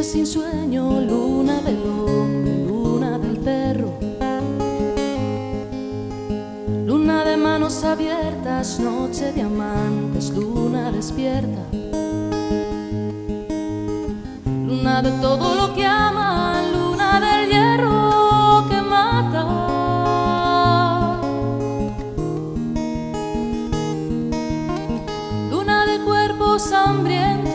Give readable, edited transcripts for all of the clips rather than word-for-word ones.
noche sin sueño, luna del hombre, luna del perro, luna de manos abiertas, noche de amantes, luna despierta, luna de todo lo que aman, luna del hierro que mata, luna de cuerpos hambrientos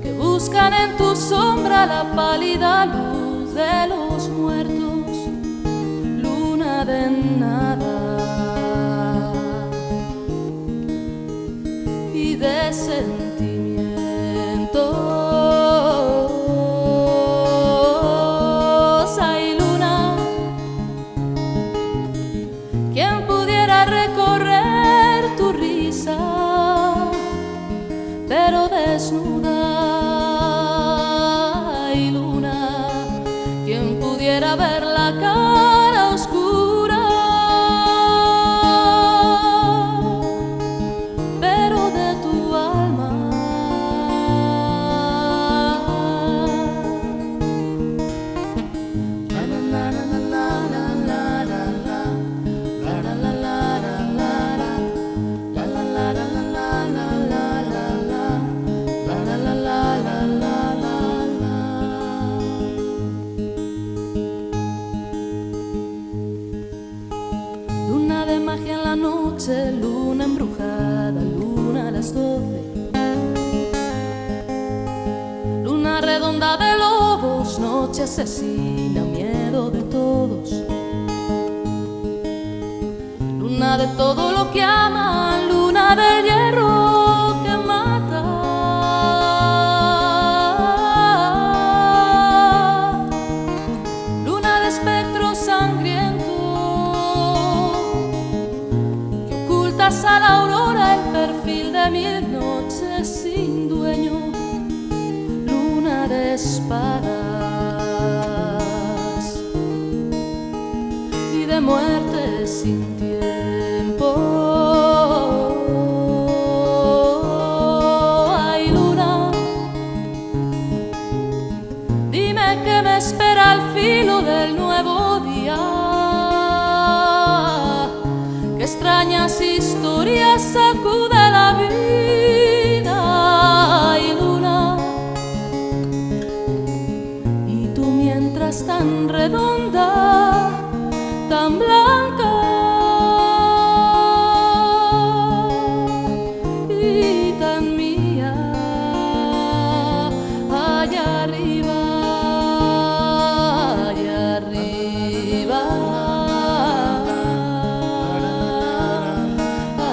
que buscan en tu sombra la pálida luz de los muertos, luna de nada y de sentimientos. Ay, luna, ¿quién pudiera recorrer tu risa, pero desnuda? Ay, luna, ¿quién pudiera ver la cara oscura, pero de tu alma? La la la la la la la la la la la la la la la la la la luna de magia en la noche, luna embrujada, luna a las 12, luna redonda de lobos, noche asesina, miedo de todos, luna de todo lo que aman, luna del hierro que mata, luna de espectros sangrientos que ocultas a la aurora el perfil de 1000 noches sin dueño, luna de espadas y de muerte sin tiempo. Ay, luna, dime qué me espera al filo del nuevo día, qué extrañas historias sacude la vida. Ay, luna, y tú mientras tan redonda, tan blanca y tan mía, allá arriba, allá arriba,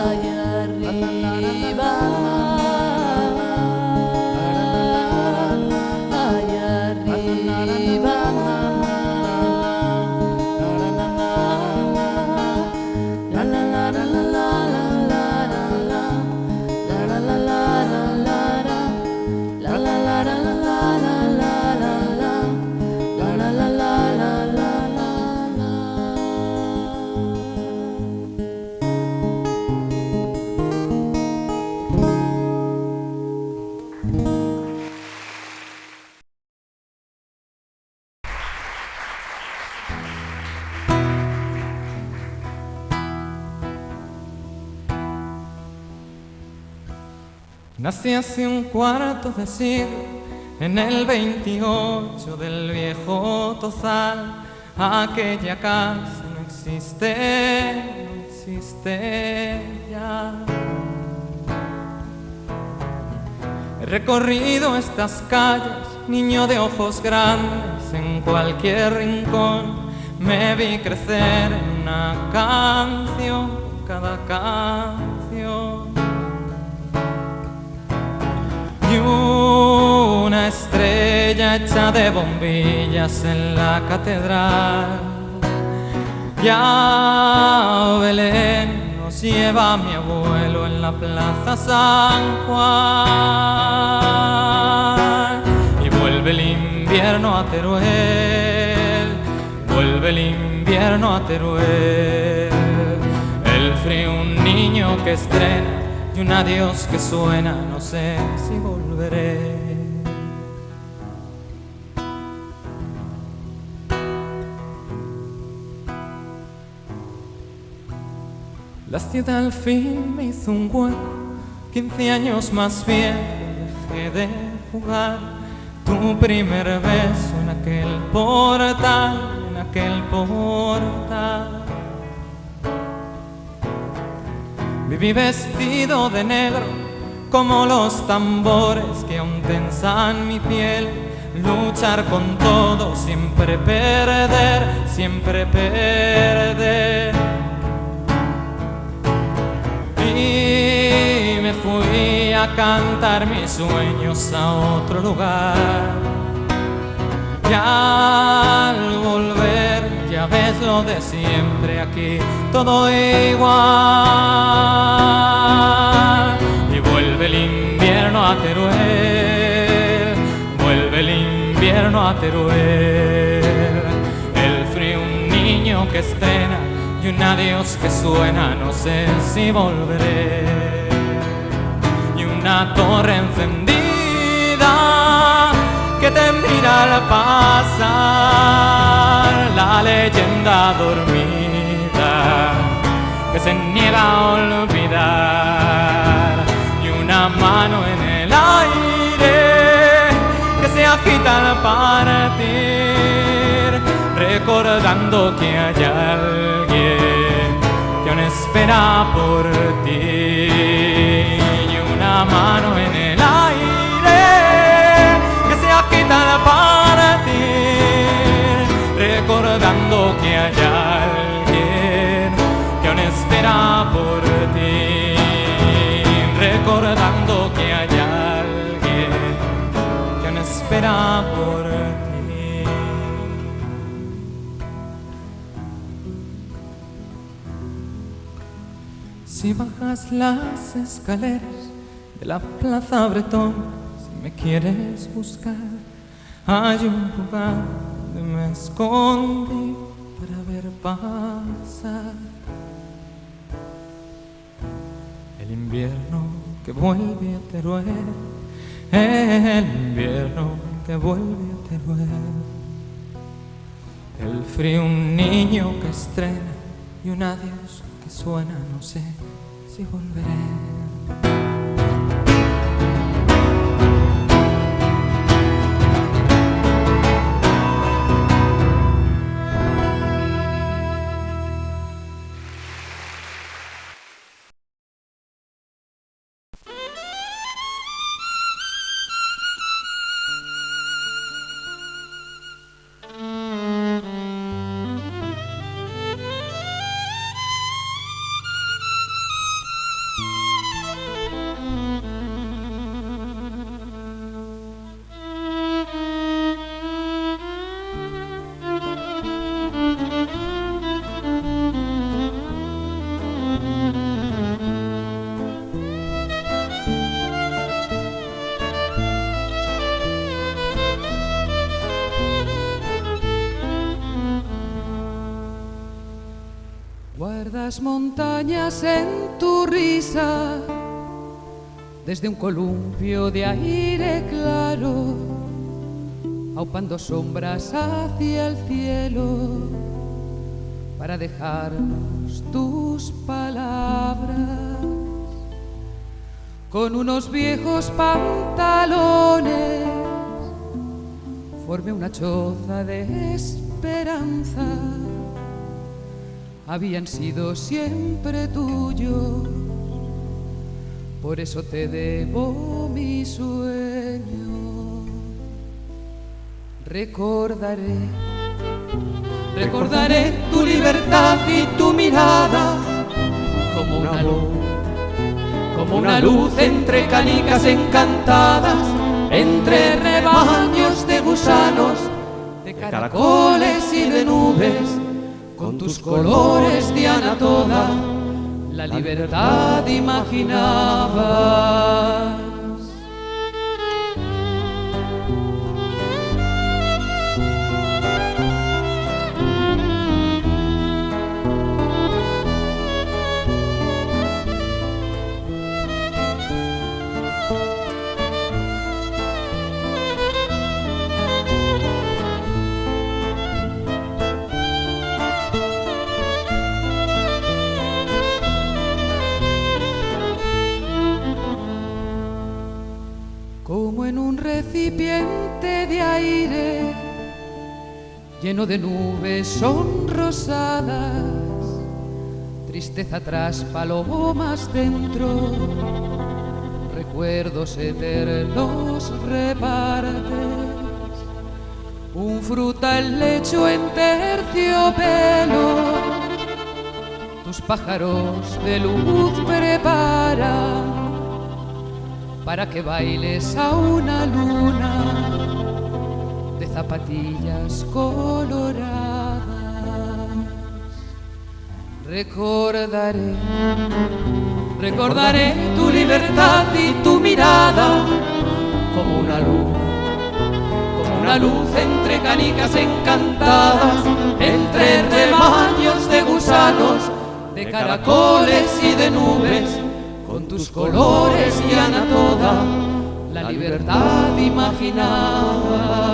allá arriba, allá arriba. Nací hace un cuarto de siglo, en el 28 del viejo Tozal. Aquella casa no existe ya. He recorrido estas calles, niño de ojos grandes, en cualquier rincón me vi crecer en una canción, cada canción. Y una estrella hecha de bombillas en la catedral. Ya Belén nos lleva a mi abuelo en la plaza San Juan. Y vuelve el invierno a Teruel, vuelve el invierno a Teruel. El frío, un niño que estrena y un adiós que suena, no sé si volveré. La ciudad al fin me hizo un hueco, 15 años más bien dejé de jugar. Tu primer beso en aquel portal, en aquel portal. Viví vestido de negro como los tambores que aún tensan mi piel. Luchar con todo, siempre perder, siempre perder. Y me fui a cantar mis sueños a otro lugar. Y al volver ya ves lo de siempre, aquí todo igual. Y vuelve el invierno a Teruel, vuelve el invierno a Teruel. El frío, un niño que estrena y un adiós que suena, no sé si volveré. Y una torre encendida que te mira al pasar, la leyenda dormida que se niega a olvidar. Y una mano en el aire que se agita al partir, recordando que hay alguien que aún espera por ti. Y una mano en el aire que se agita al partir, recordando que hay alguien que aún espera por ti. Recordando que hay alguien que aún espera por ti. Si bajas las escaleras de la Plaza Bretón, si me quieres buscar, hay un lugar donde me escondí para ver pasar el invierno que vuelve a Teruel, el invierno que vuelve a Teruel. El frío, un niño que estrena y un adiós que suena, no sé si volveré. Guardas montañas en tu risa, desde un columpio de aire claro, aupando sombras hacia el cielo, para dejarnos tus palabras. Con unos viejos pantalones formé una choza de esperanza. Habían sido siempre tuyos, por eso te debo mi sueño. Recordaré tu libertad y tu mirada, como una luz entre canicas encantadas, entre rebaños de gusanos, de caracoles y de nubes. Con tus colores, Diana, toda la libertad imaginabas. lleno de nubes sonrosadas, tristeza tras palomas dentro, recuerdos eternos repartes, un frutal lecho en terciopelo, tus pájaros de luz preparan para que bailes a una luna de zapatillas coloradas. Recordaré tu libertad y tu mirada como una luz entre canicas encantadas, entre rebaños de gusanos, de caracoles y de nubes. Con tus colores llana toda la libertad imaginabas.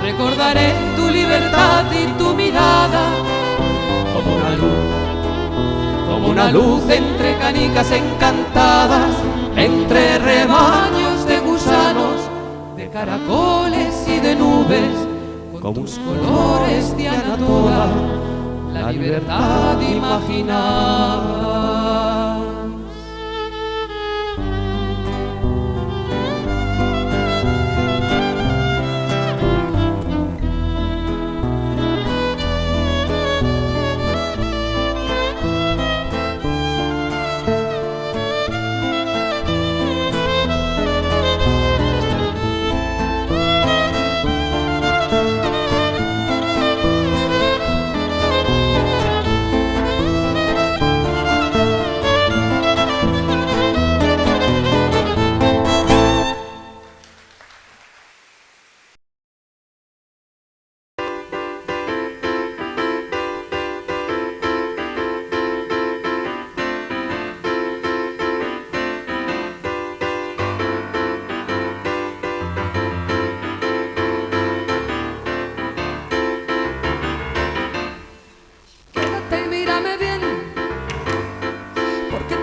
Recordaré tu libertad y tu mirada como una luz entre canicas encantadas, entre rebaños de gusanos, de caracoles y de nubes. Con tus colores llana toda la libertad imaginabas.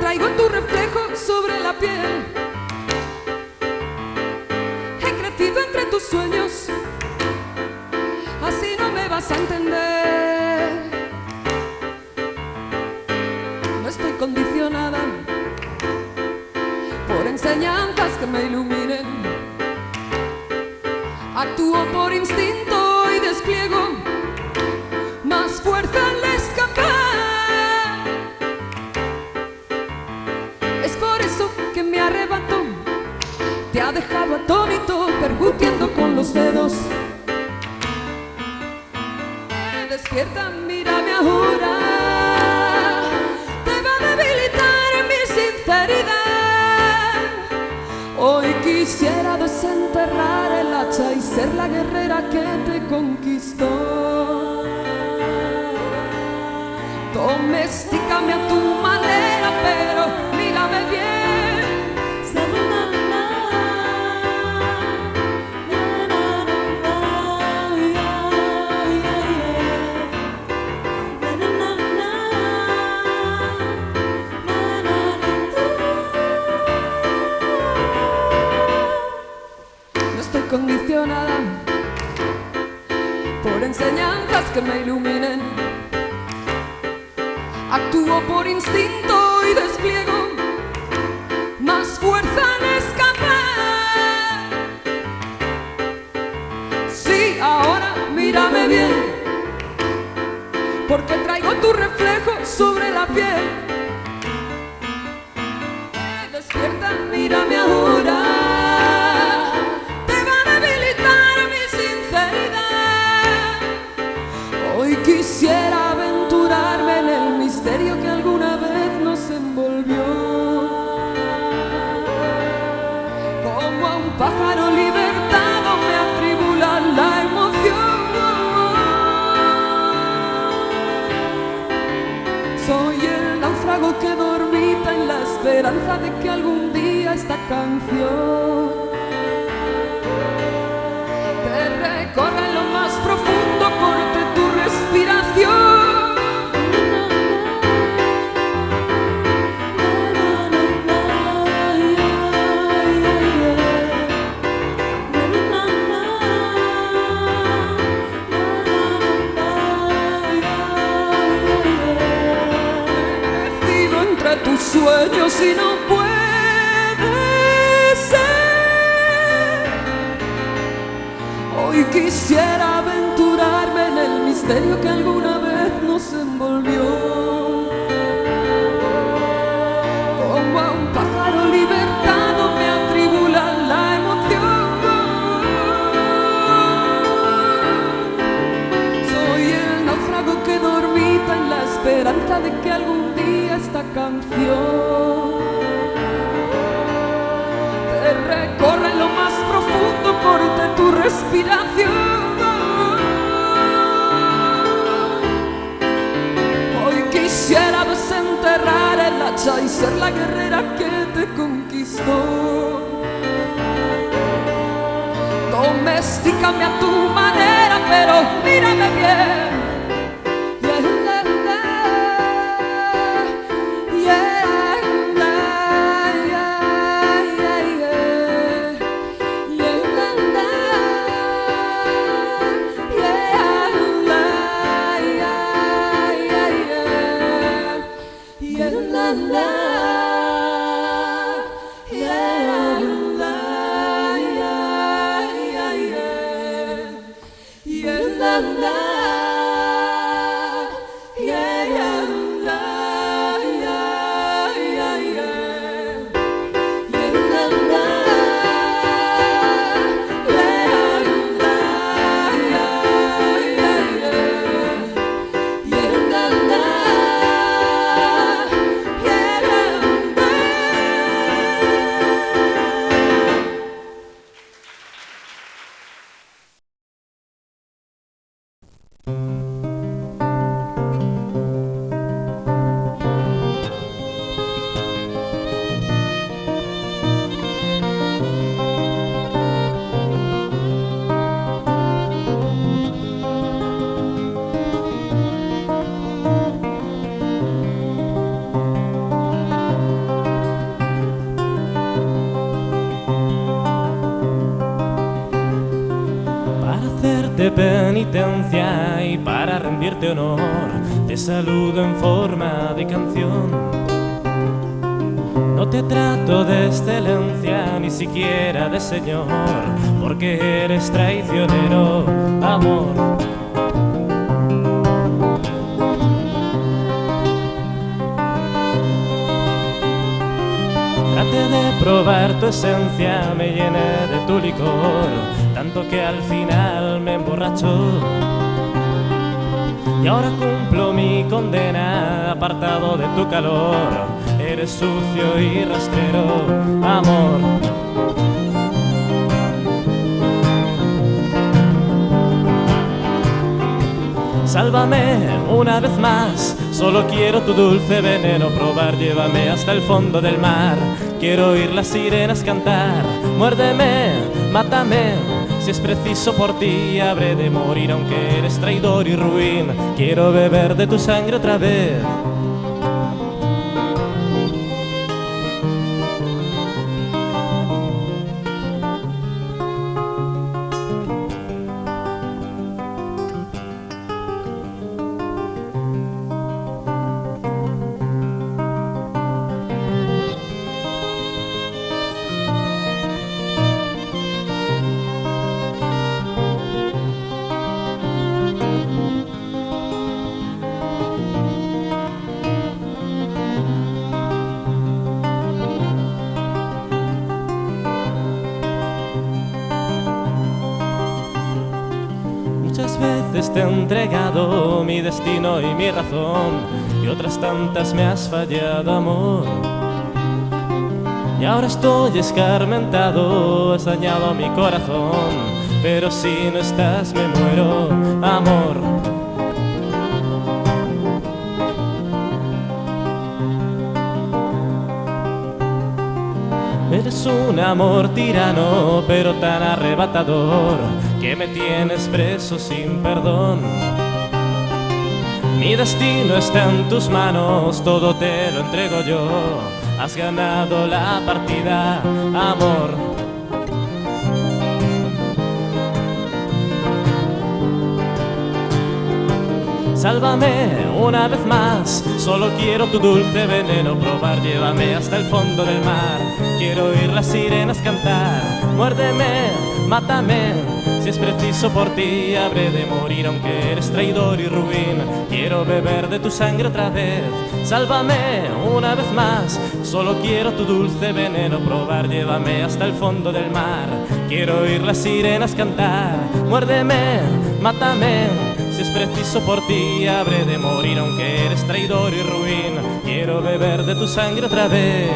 Traigo tu reflejo sobre la piel. He crecido entre tus sueños, así no me vas a entender. No estoy condicionada por enseñanzas que me iluminen. Actúo por instinto y despliego más fuerza al escapar. Que me arrebató, te ha dejado atónito, percutiendo con los dedos. Despierta, mírame ahora, te va a debilitar mi sinceridad. Hoy quisiera desenterrar el hacha y ser la guerrera que te conquistó. Domésticame a tu manera, pero mírame bien. No estoy condicionada por enseñanzas que me iluminen. Actúo por instinto y despliego más fuerza al escapar. Sí, ahora mírame bien, porque traigo tu reflejo sobre la piel. Despierta, mírame ahora, te va a debilitar mi sinceridad. Hoy quisiera aventurarme en el misterio que alguna vez nos envolvió. Como a un pájaro libertado me atribula la emoción. Soy el náufrago que dormita en la esperanza de que algún día esta canción te recorra en lo más profundo, corte tu respiración. sueños y no puede ser. Hoy quisiera aventurarme en el misterio que alguna vez nos envolvió. Como a un pájaro libertado me atribula la emoción. Soy el náufrago que dormita en la esperanza de que algún día esta canción te recorre en lo más profundo por de tu respiración. Hoy quisiera desenterrar el hacha y ser la guerrera que te conquistó. Domésticame a tu manera, pero mírame bien. De penitencia y para rendirte honor, te saludo en forma de canción. No te trato de excelencia, ni siquiera de señor, porque eres traicionero, amor. Traté de probar tu esencia, me llené de tu licor, tanto que al final me emborrachó. Y ahora cumplo mi condena, apartado de tu calor. Eres sucio y rastrero, amor. Sálvame una vez más, solo quiero tu dulce veneno probar. Llévame hasta el fondo del mar, quiero oír las sirenas cantar. Muérdeme, mátame, si es preciso por ti habré de morir, aunque eres traidor y ruin. Quiero beber de tu sangre otra vez. Muchas veces te he entregado mi destino y mi razón, y otras tantas me has fallado, amor. Y ahora estoy escarmentado, has dañado mi corazón, pero si no estás me muero, amor. Eres un amor tirano, pero tan arrebatador, que me tienes preso sin perdón. Mi destino está en tus manos, todo te lo entrego yo. Has ganado la partida, amor. Sálvame una vez más, solo quiero tu dulce veneno probar. Llévame hasta el fondo del mar, quiero oír las sirenas cantar. Muérdeme, mátame, si es preciso por ti habré de morir. Aunque eres traidor y ruin, quiero beber de tu sangre otra vez. Sálvame una vez más, solo quiero tu dulce veneno probar. Llévame hasta el fondo del mar, quiero oír las sirenas cantar. Muérdeme, mátame, si es preciso por ti habré de morir. Aunque eres traidor y ruin, quiero beber de tu sangre otra vez.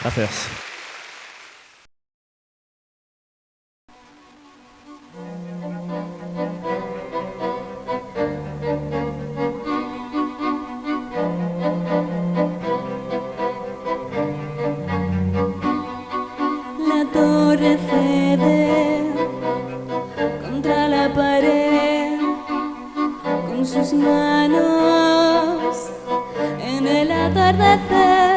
Gracias. La torre cede contra la pared con sus manos en el atardecer.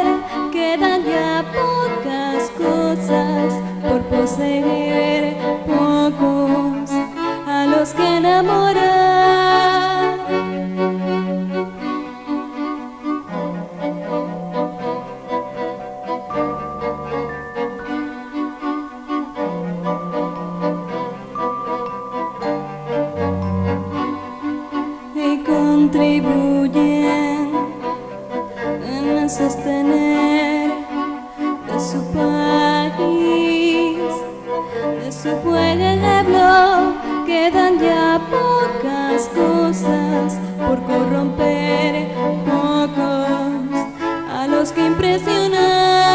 Quedan ya pocas cosas por poseer, pocos a los que enamorar. Y contribuyen en sostener de su país, de su pueblo. Quedan ya pocas cosas por corromper, pocos a los que impresionar.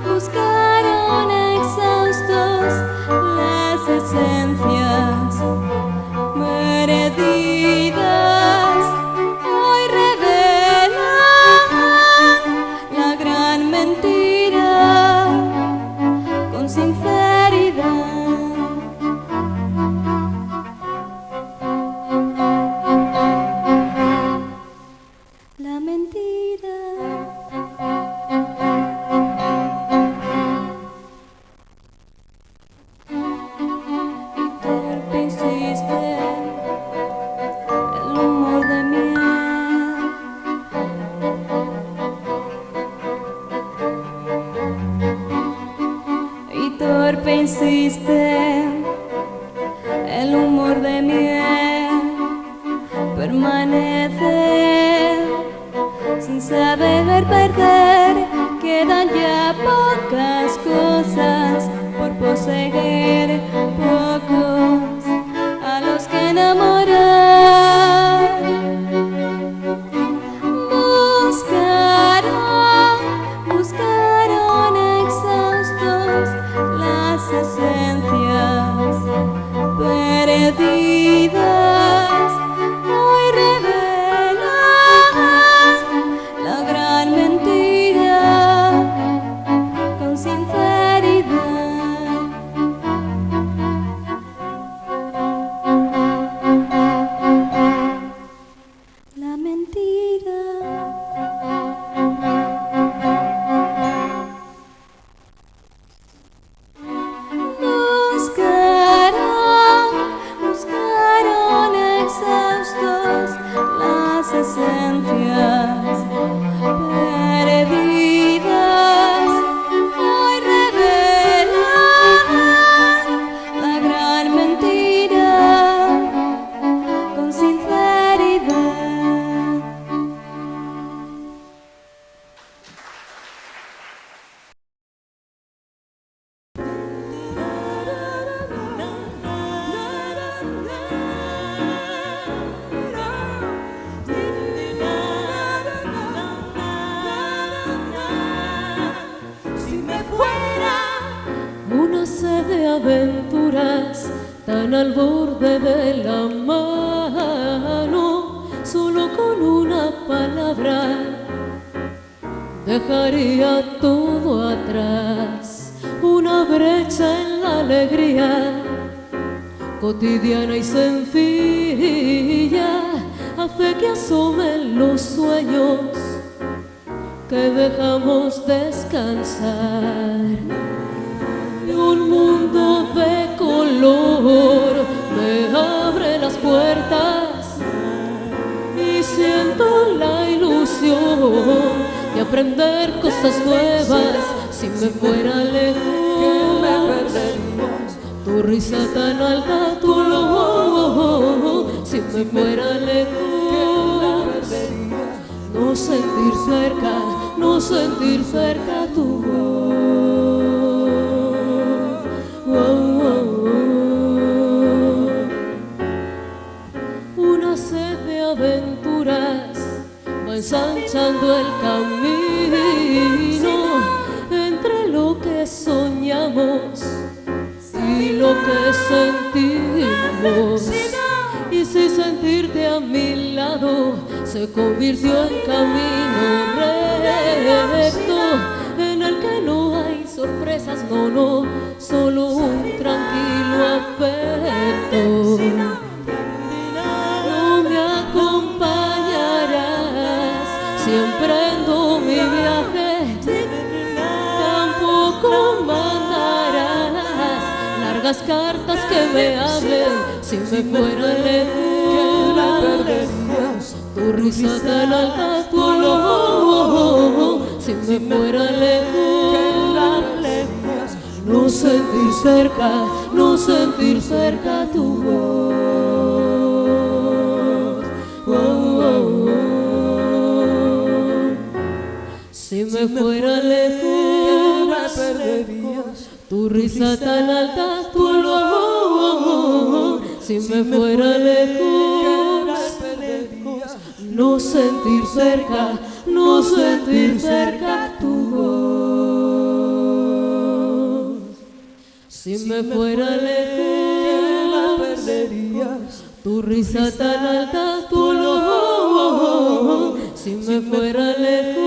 Buscaron exhaustos las esencias perdidas. Hoy revelan la gran mentira con sinceridad. La mentira. Y torpe hiciste el humor de miel. Y torpe insiste el humor de miel. Permanece sin saber perder. Quedan ya pocas cosas por poseer, pocos a los que enamorar. Buscaron exhaustos las esencias perdidas. Hoy revelan la gran mentira con sinceridad. La mentira. Buscaron exhaustos las esencias perdidas. Hoy revelan la gran mentira con sinceridad. Si me fuera una sed de aventuras tan al borde de la mano, palabra dejaría todo atrás. Una brecha en la alegría cotidiana y sencilla hace que asomen los sueños que dejamos descansar. Un mundo de color me abre las puertas y siento la ilusión de aprender cosas nuevas. Si me fuera lejos, tu risa tan alta, tu olor. Si me fuera lejos, no sentir cerca tu voz. Una sed de aventuras va ensanchando el camino entre lo que soñamos y lo que sentimos. Y si sentirte a mi lado se convirtió en camino recto, en el que no hay sorpresas, no, solo un tranquilo afecto. No me acompañarás si emprendo mi viaje, tampoco mandarás largas cartas que me hablen. Si me fuera lejos, tu risa tan alta, tu olor. Si me fuera lejos, no sentir cerca tu voz. Si me fuera lejos, tu risa tan alta, tu olor. Si me fuera lejos, no sentir cerca tu voz. Si me fuera lejos, tu risa tan alta, tu olor. Si me fuera lejos,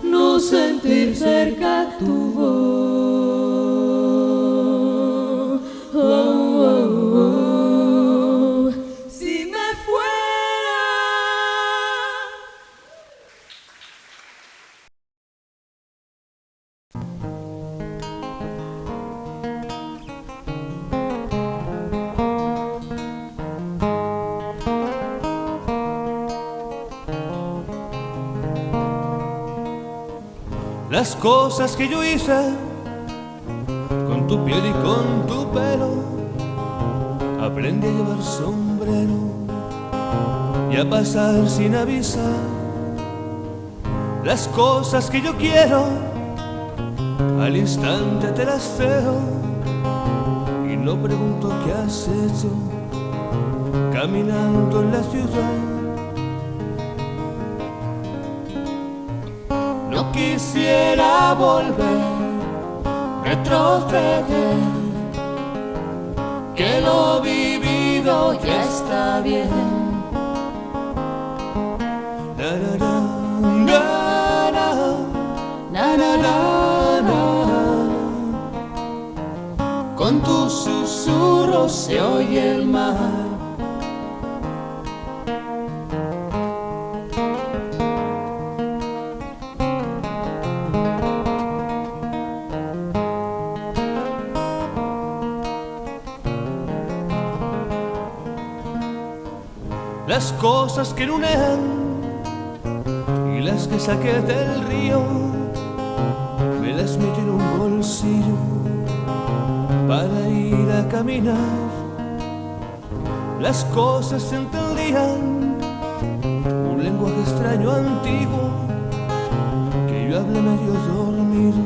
no sentir cerca tu voz. Si me fuera. Las cosas que yo hice con tu piel y con tu pelo, aprendí a llevar sombrero y a pasar sin avisar. Las cosas que yo quiero al instante te las cedo y no pregunto qué has hecho caminando en la ciudad. No quisiera volver, retroceder, que lo vivido ya está bien. Con tus susurros se oye el mar. Las cosas que nunean y las que saqué del río, me las metí en un bolsillo para ir a caminar. Las cosas se entendían, un lenguaje extraño antiguo, que yo hablé medio dormido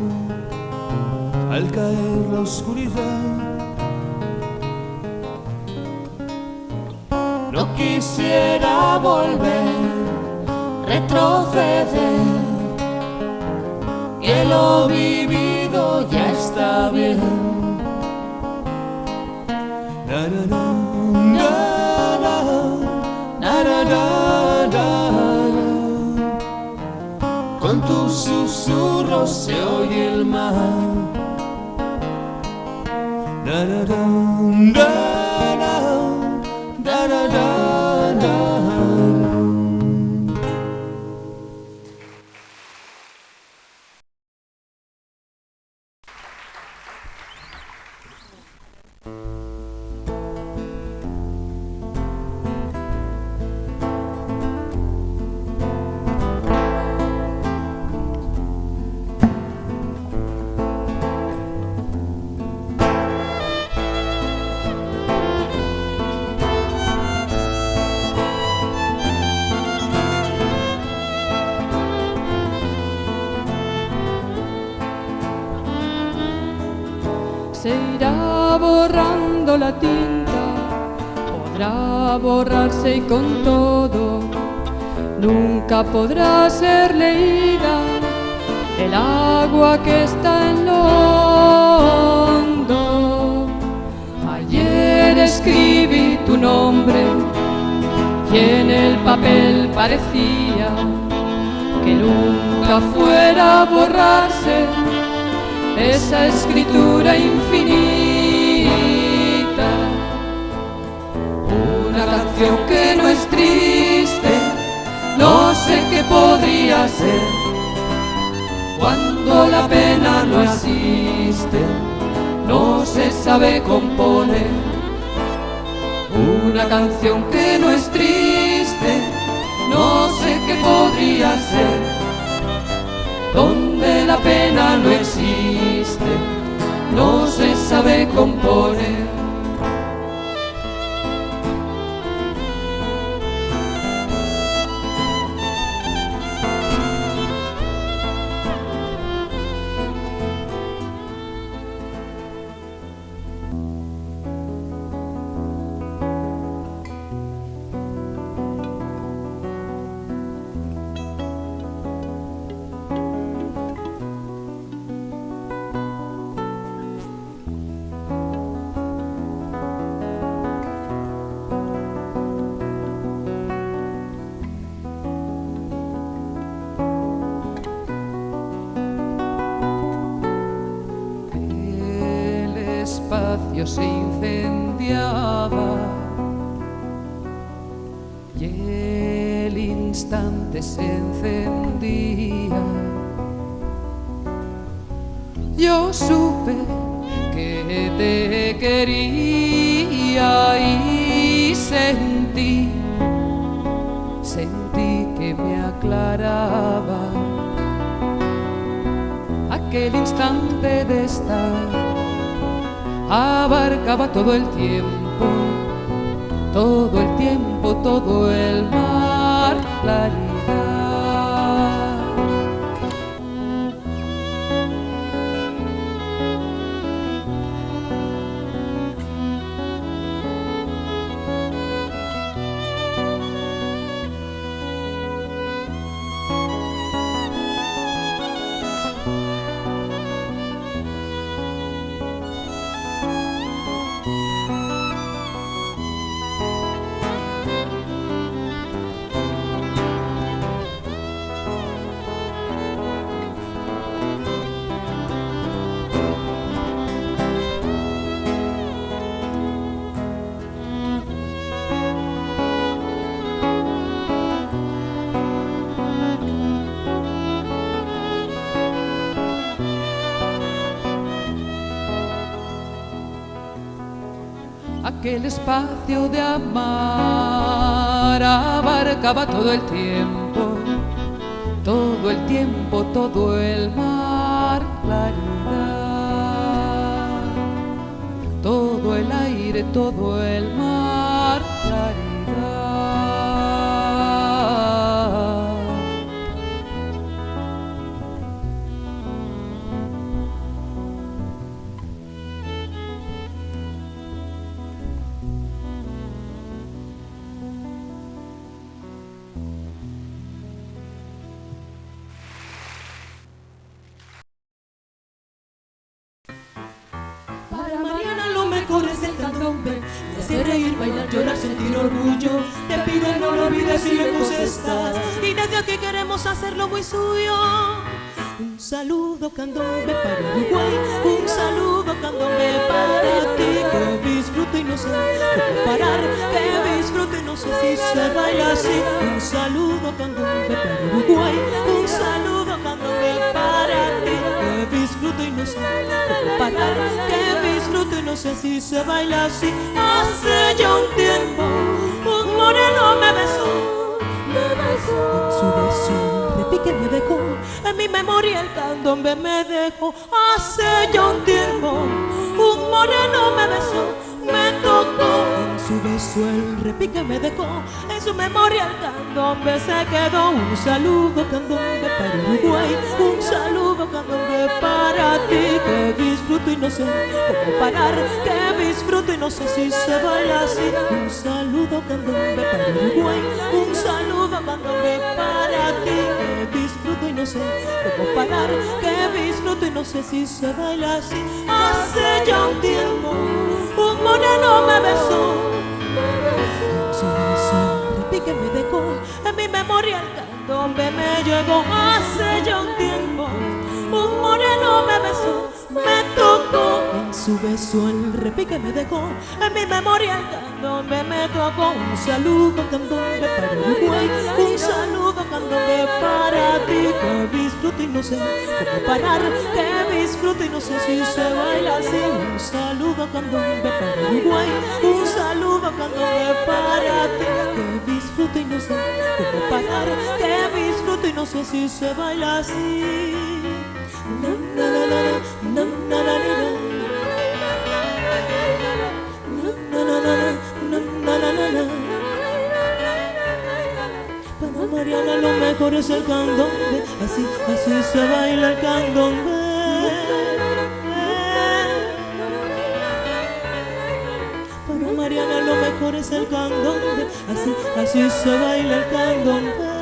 al caer la oscuridad. No quisiera volver, retroceder, que lo vivido ya está bien. Na, na, na, na, con tus susurros se oye el mar. Da da da da da da da da. Se irá borrando la tinta, podrá borrarse y con todo nunca podrá ser leída el agua que está en lo hondo. Ayer escribí tu nombre y en el papel parecía que nunca fuera a borrarse esa escritura infinita. Una canción que no es triste, no sé qué podría ser cuando la pena no existe, no se sabe componer. Una canción que no es triste, no sé qué podría ser donde la pena no existe, no se sabe componer. Se incendiaba y el instante se encendía. Yo supe que te quería y sentí que me aclaraba aquel instante de estar. Abarcaba todo el tiempo, todo el tiempo, todo el mar, claridad. Aquel espacio de amar abarcaba todo el tiempo, todo el tiempo, todo el mar, claridad, todo el aire, todo el mar, claridad. Es el candombe, de hacer reír, bailar, llorar, sentir, orgullo. Te pido no lo olvides y lejos estás. Y desde aquí queremos hacerlo muy suyo. Un saludo candombe para Uruguay, un saludo candombe para ti. Que disfrute y no sé cómo parar, que disfrute y no sé si se baila así. Un saludo candombe para Uruguay, un saludo candombe para ti. Que disfrute y no sé cómo parar, que disfrute y no sé si se baila así. Hace ya un tiempo un moreno me besó, en su beso repique me dejó, en mi memoria el candombe me dejó. Hace ya un tiempo un moreno me besó, me tocó, en su beso el repique me dejó, en su memoria el candombe se quedó. Un saludo candombe para Uruguay, un saludo candombe para ti. Que disfruto y no sé cómo parar, que disfruto y no sé si se baila así. Un saludo candombe para Uruguay, un saludo candombe para ti. Que disfruto y no sé cómo parar, que disfruto y no sé si se baila así. Hace ya un tiempo un moreno me besó, en su beso repique me dejó, en mi memoria el candombe me llegó. Hace ya un tiempo un moreno me besó, me tocó, en su beso el repique me dejó, en mi memoria el candombe me tocó. Un saludo candombe para Uruguay, un saludo candombe para ti. Que disfruto y no sé cómo parar, que disfruto y no sé si se baila así. Un saludo candombe para Uruguay, un saludo candombe para ti. Que disfruto y no sé cómo parar, que disfruto y no sé si se baila así. Na, na, na, na, na, na, na, para Mariana lo mejor es el candombe, así, así se baila el candombe. Para Mariana lo mejor es el candombe, así, así se baila el candombe.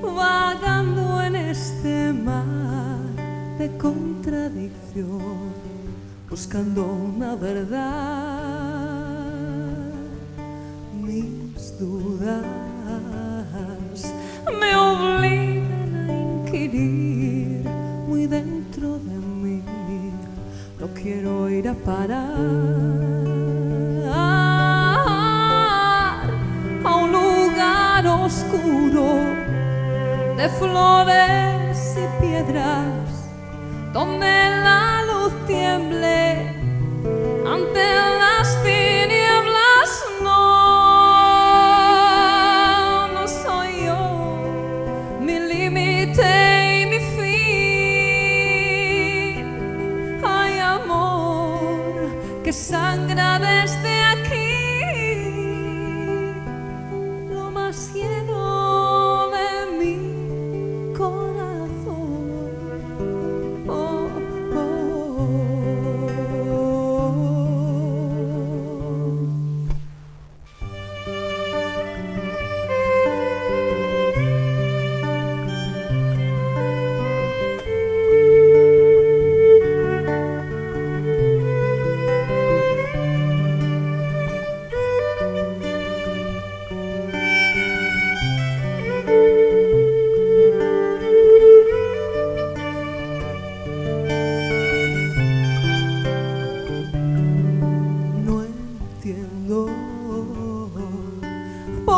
Vagando en este mar de contradicción, buscando una verdad. Mis dudas me obligan a inquirir muy dentro de mí. No quiero ir a parar a un lugar oscuro de flores y piedras, donde la luz tiemble ante las tinieblas. No, no soy yo mi límite y mi fin. Hay amor que sangra desde aquí, lo más lleno de mi corazón. Oh,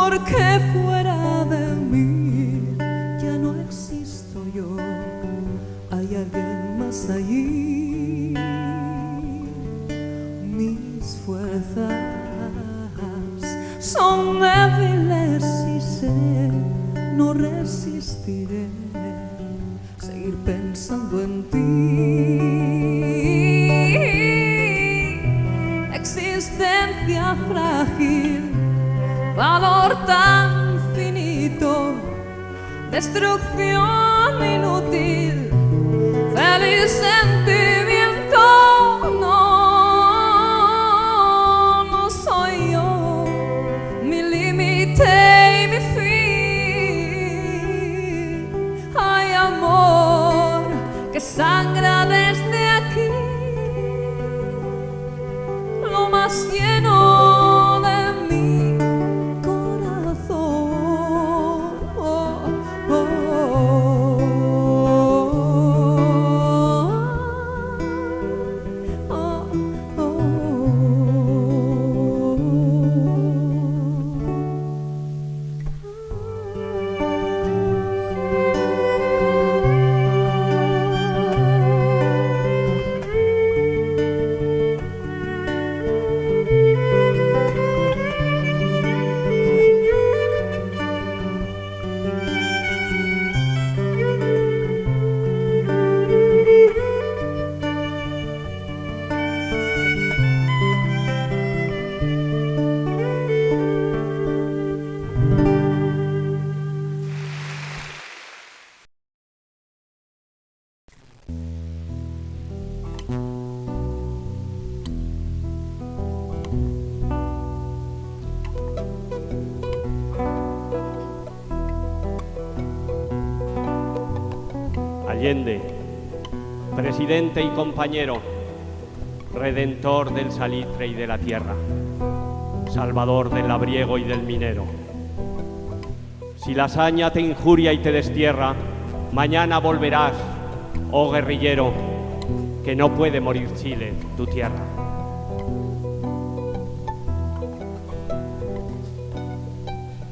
porque fuera de mí ya no existo yo, hay alguien más allí. Mis fuerzas son débiles y sé, no resistiré seguir pensando en ti. Existencia frágil, valor tan finito, destrucción inútil, feliz sentimiento. No soy yo, mi límite y mi fin. Hay amor que sangra desde aquí, lo más lleno de mi corazón. Allende, presidente y compañero, redentor del salitre y de la tierra, salvador del labriego y del minero. Si la hazaña te injuria y te destierra, mañana volverás, oh guerrillero, que no puede morir Chile, tu tierra.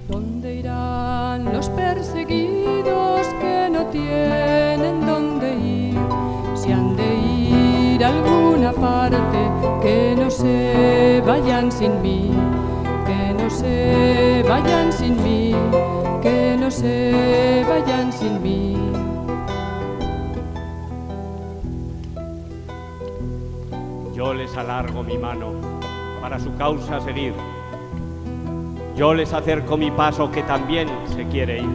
¿Dónde irán los perseguidos que no tienen dónde ir? Si han de ir a alguna parte, que no se vayan sin mí, que no se vayan sin mí, que no se vayan sin mí. Yo les alargo mi mano para su causa seguir. Yo les acerco mi paso que también se quiere ir.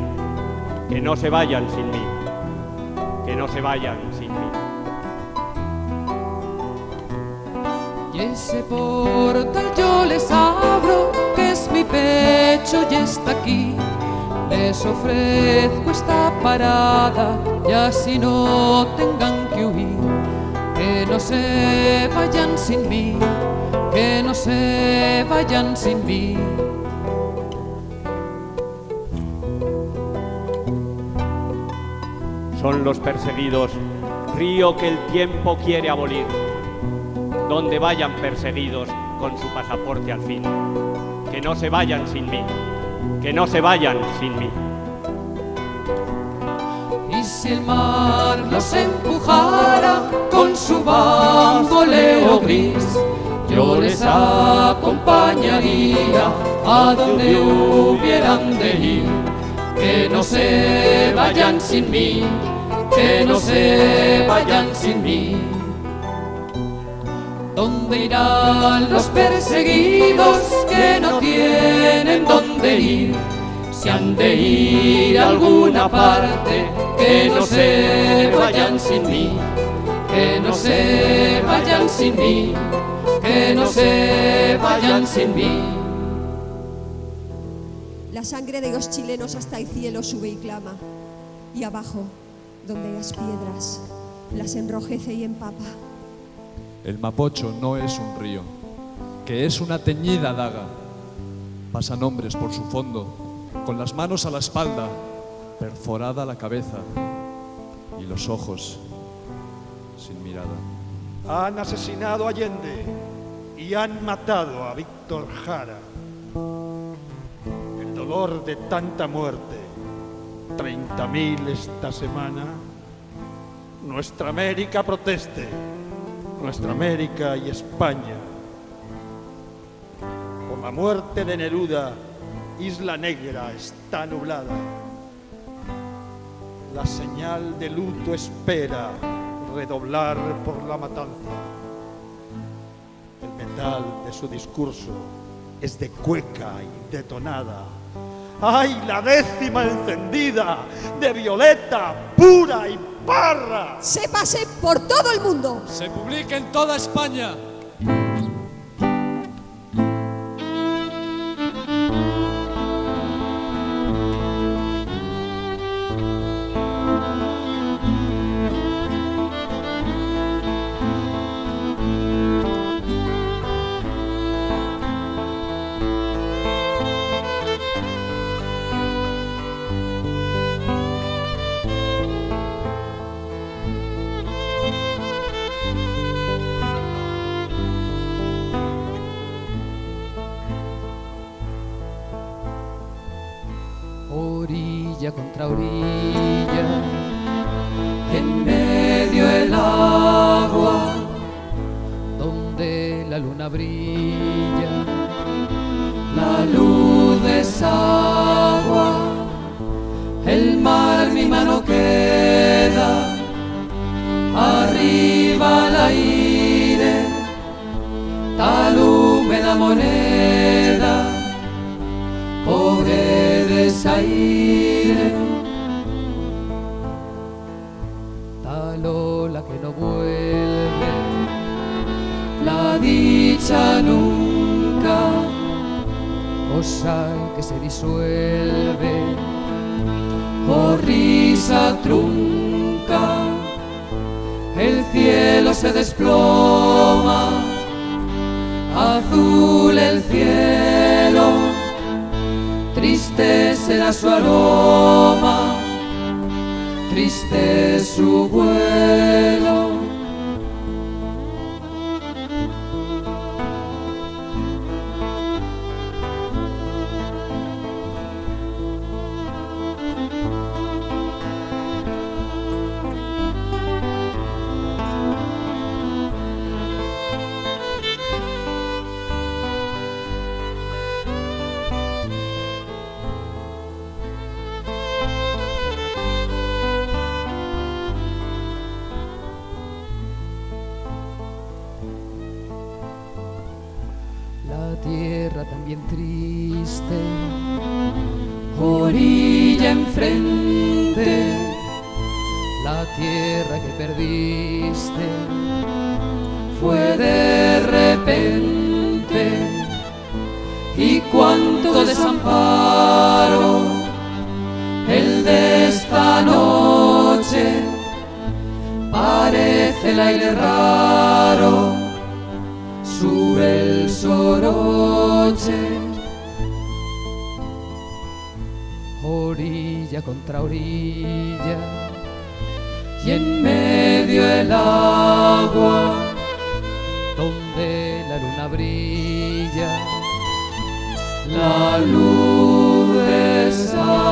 Que no se vayan sin mí, que no se vayan sin mí. Y ese portal yo les abro, que es mi pecho y está aquí. Les ofrezco esta parada y así no tengan que huir. Que no se vayan sin mí, que no se vayan sin mí. Son los perseguidos, río que el tiempo quiere abolir. Donde vayan perseguidos con su pasaporte al fin. Que no se vayan sin mí, que no se vayan sin mí. Y si el mar los empujara con su bamboleo gris, yo les acompañaría a donde hubieran de ir. Que no se vayan sin mí, que no se vayan sin mí. ¿Dónde irán los perseguidos que no tienen dónde ir? Si han de ir a alguna parte, que no se vayan sin mí, que no se vayan sin mí, que no se vayan sin mí. La sangre de los chilenos hasta el cielo sube y clama, y abajo, donde las piedras, las enrojece y empapa. El Mapocho no es un río, que es una teñida daga. Pasan hombres por su fondo, con las manos a la espalda, perforada la cabeza y los ojos sin mirada. Han asesinado a Allende y han matado a Víctor Jara. El dolor de tanta muerte, 30.000 esta semana, nuestra América proteste, nuestra América y España. Por la muerte de Neruda, Isla Negra está nublada. La señal de luto espera redoblar por la matanza. El metal de su discurso es de cueca y detonada. ¡Ay, la 10ª encendida de Violeta, Pura y Parra! Sépase por todo el mundo. Se publique en toda España. Orilla contra orilla, en medio el agua, donde la luna brilla, la luz desagua, el mar mi mano queda, arriba el aire, tal húmeda moneda, pobre desaire, tal ola que no vuelve, la dicha nunca, o sal que se disuelve, o risa trunca, el cielo se desploma, azul el cielo, triste será su aroma, triste su vuelo. La tierra también triste, orilla enfrente, la tierra que perdiste fue de repente, y cuánto desamparo el de esta noche, parece el aire raro, sube el soroche, orilla contra orilla, y en medio el agua, donde la luna brilla, la luz de esa